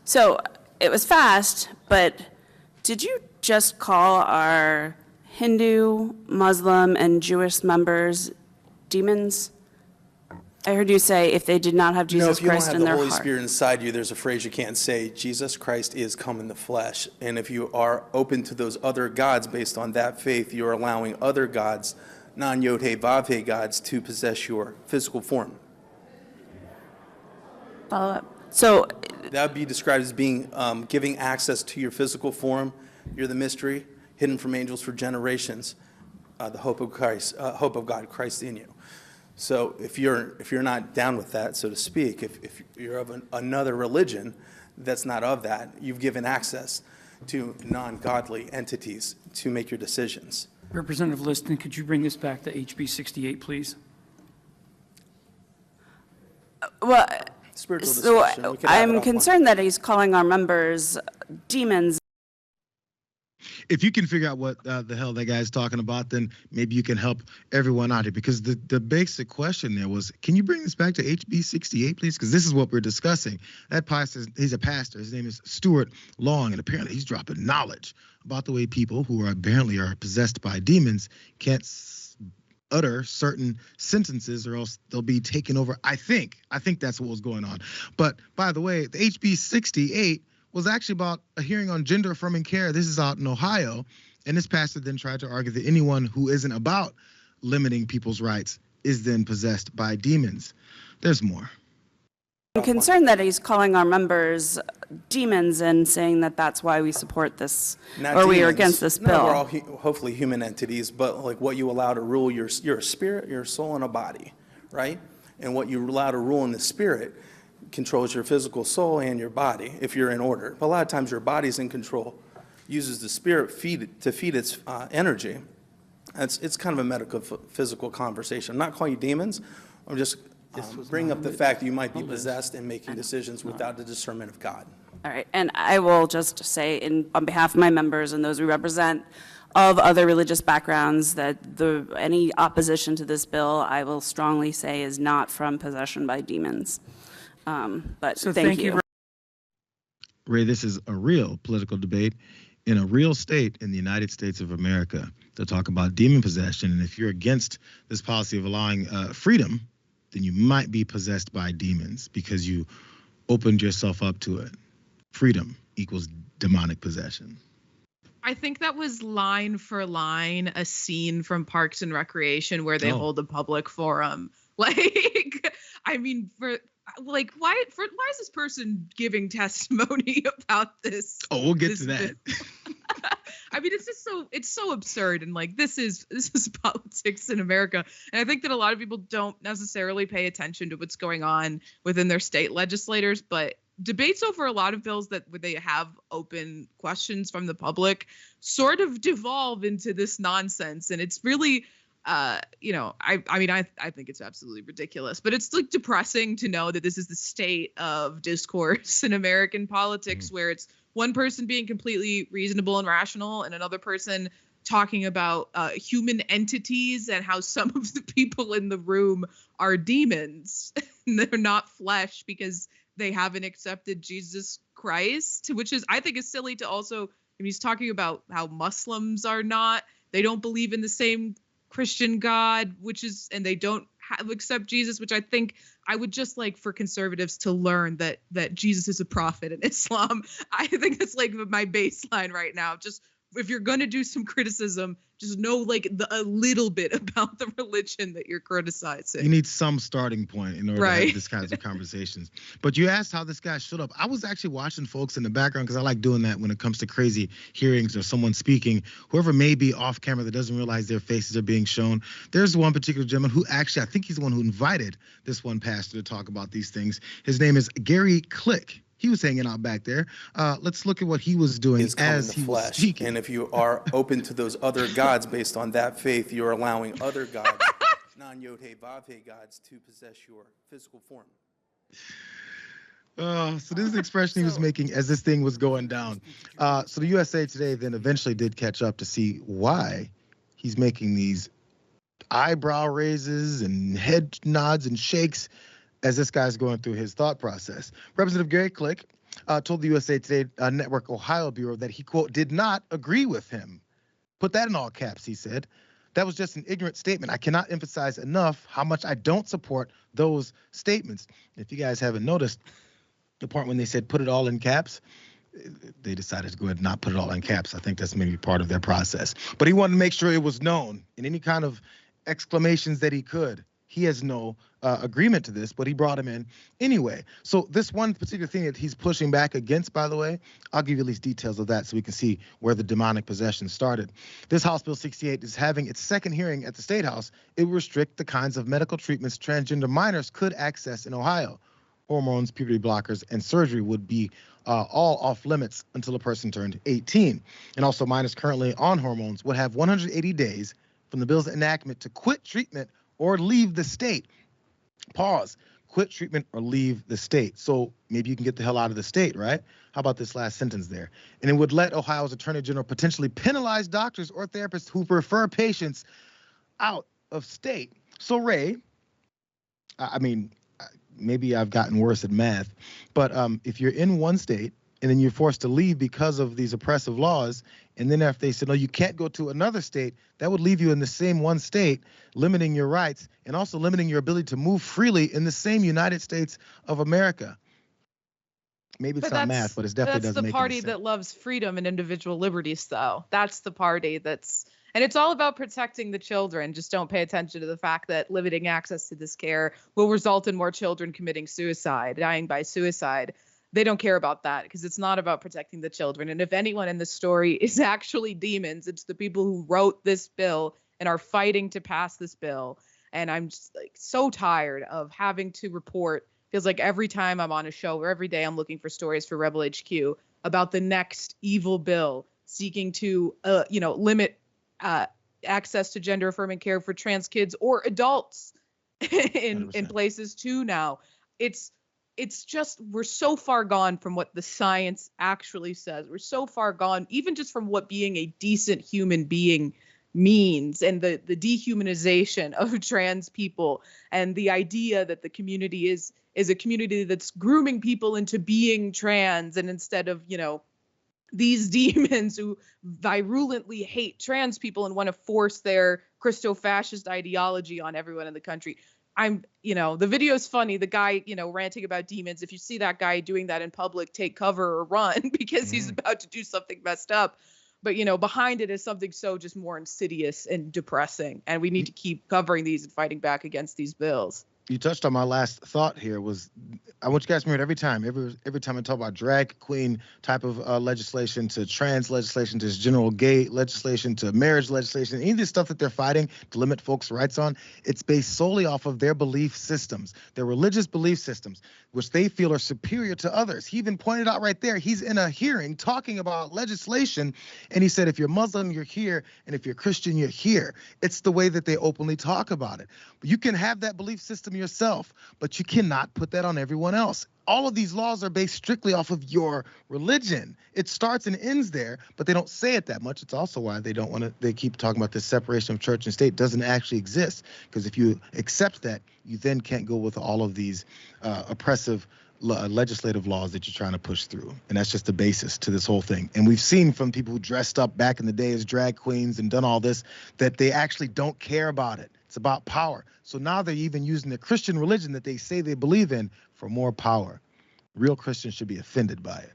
So it was fast, but did you just call our Hindu, Muslim, and Jewish members demons? I heard you say if they did not have Jesus Christ in their heart. No, if you don't have the Holy Spirit inside you, there's a phrase you can't say, Jesus Christ is come in the flesh. And if you are open to those other gods based on that faith, you're allowing other gods, non-Yod-Heh-Vav-Heh gods, to possess your physical form. Follow up. So that would be described as being giving access to your physical form. You're the mystery, hidden from angels for generations, the hope of Christ, hope of God, Christ in you. So if you're not down with that, so to speak, if you're of another religion that's not of that, you've given access to non-godly entities to make your decisions. Representative Liston, could you bring this back to HB 68, please? Well, so I'm concerned that he's calling our members demons. If you can figure out what the hell that guy's talking about, then maybe you can help everyone out here. Because the basic question there was, can you bring this back to HB 68, please? Because this is what we're discussing. That pastor, he's a pastor. His name is Stuart Long, and apparently he's dropping knowledge about the way people who are apparently are possessed by demons can't utter certain sentences or else they'll be taken over. I think that's what was going on. But by the way, the HB 68 was actually about a hearing on gender affirming care. This is out in Ohio. And this pastor then tried to argue that anyone who isn't about limiting people's rights is then possessed by demons. There's more. I'm concerned that he's calling our members demons and saying that that's why we support this, or we are against this bill. No, we're all hopefully human entities, but like what you allow to rule, you're a spirit, your soul, and a body, right? And what you allow to rule in the spirit controls your physical soul and your body if you're in order. But a lot of times your body's in control, uses the spirit to feed its energy. It's kind of a medical physical conversation. I'm not calling you demons. I'm just bringing up the fact that you might be possessed and making decisions without the discernment of God. All right, and I will just say on behalf of my members and those we represent of other religious backgrounds that any opposition to this bill, I will strongly say, is not from possession by demons. But So thank you. Ray, this is a real political debate in a real state in the United States of America to talk about demon possession. And if you're against this policy of allowing freedom, then you might be possessed by demons because you opened yourself up to it. Freedom equals demonic possession. I think that was line for line a scene from Parks and Recreation where they hold a public forum. Like, I mean, why is this person giving testimony about this? Oh, we'll get to that. I mean, it's so absurd, and like this is politics in America, and I think that a lot of people don't necessarily pay attention to what's going on within their state legislators, but debates over a lot of bills that they have open questions from the public sort of devolve into this nonsense, and it's really I think it's absolutely ridiculous, but it's like depressing to know that this is the state of discourse in American politics, where it's one person being completely reasonable and rational and another person talking about human entities and how some of the people in the room are demons and they're not flesh because they haven't accepted Jesus Christ, which is, I think, is silly to also, I mean, he's talking about how Muslims they don't believe in the same Christian God, and they don't accept Jesus, which I think I would just like for conservatives to learn that Jesus is a prophet in Islam. I think that's like my baseline right now. Just if you're going to do some criticism, just know like a little bit about the religion that you're criticizing. You need some starting point in order to have this kinds of conversations. But you asked how this guy showed up. I was actually watching folks in the background because I like doing that when it comes to crazy hearings or someone speaking, whoever may be off camera that doesn't realize their faces are being shown. There's one particular gentleman who actually, I think he's the one who invited this one pastor to talk about these things. His name is Gary Click. He was hanging out back there. Let's look at what he was doing as he was speaking. And if you are open to those other gods based on that faith, you're allowing other gods, non-Yod-Heh-Vav-Heh gods, to possess your physical form. So this is the expression he was making as this thing was going down. So the USA Today then eventually did catch up to see why he's making these eyebrow raises and head nods and shakes as this guy's going through his thought process. Representative Gary Click told the USA Today Network Ohio Bureau that he, quote, did not agree with him. Put that in all caps, he said. That was just an ignorant statement. I cannot emphasize enough how much I don't support those statements. If you guys haven't noticed, the part when they said put it all in caps, they decided to go ahead and not put it all in caps. I think that's maybe part of their process. But he wanted to make sure it was known in any kind of exclamations that he could. He has no agreement to this, but he brought him in anyway. So this one particular thing that he's pushing back against, by the way, I'll give you at least details of that so we can see where the demonic possession started. This House Bill 68 is having its second hearing at the State House. It will restrict the kinds of medical treatments transgender minors could access in Ohio. Hormones, puberty blockers, and surgery would be all off limits until a person turned 18. And also minors currently on hormones would have 180 days from the bill's enactment to quit treatment or leave the state. Pause. Quit treatment or leave the state. So maybe you can get the hell out of the state, right? How about this last sentence there? And it would let Ohio's Attorney General potentially penalize doctors or therapists who refer patients out of state. So Ray, I mean, maybe I've gotten worse at math, but if you're in one state and then you're forced to leave because of these oppressive laws, and then after they said, no, you can't go to another state, that would leave you in the same one state, limiting your rights and also limiting your ability to move freely in the same United States of America. Maybe it's not math, but it definitely doesn't make any sense. That's the party that loves freedom and individual liberties, though. That's the party that's, and it's all about protecting the children. Just don't pay attention to the fact that limiting access to this care will result in more children committing suicide, dying by suicide. They don't care about that because it's not about protecting the children. And if anyone in this story is actually demons, it's the people who wrote this bill and are fighting to pass this bill. And I'm just like so tired of having to report. Feels like every time I'm on a show or every day I'm looking for stories for Rebel HQ about the next evil bill seeking to, limit access to gender affirming care for trans kids or adults in places too now. It's just, we're so far gone from what the science actually says. We're so far gone, even just from what being a decent human being means, and the dehumanization of trans people, and the idea that the community is a community that's grooming people into being trans, and instead of, these demons who virulently hate trans people and want to force their Christo-fascist ideology on everyone in the country. The video is funny. The guy, ranting about demons. If you see that guy doing that in public, take cover or run because he's about to do something messed up. But, behind it is something so just more insidious and depressing. And we need to keep covering these and fighting back against these bills. You touched on my last thought here was, I want you guys to remember every time I talk about drag queen type of legislation, to trans legislation, to general gay legislation, to marriage legislation, any of this stuff that they're fighting to limit folks' rights on, it's based solely off of their belief systems, their religious belief systems, which they feel are superior to others. He even pointed out right there, he's in a hearing talking about legislation, and he said, if you're Muslim, you're here, and if you're Christian, you're here. It's the way that they openly talk about it. But you can have that belief system yourself, but you cannot put that on everyone else. All of these laws are based strictly off of your religion. It starts and ends there, but they don't say it that much. It's also why they keep talking about this separation of church and state. It doesn't actually exist, because if you accept that, you then can't go with all of these oppressive legislative laws that you're trying to push through. And that's just the basis to this whole thing. And we've seen from people who dressed up back in the day as drag queens and done all this, that they actually don't care about it. It's about power. So now they're even using the Christian religion that they say they believe in for more power. Real Christians should be offended by it.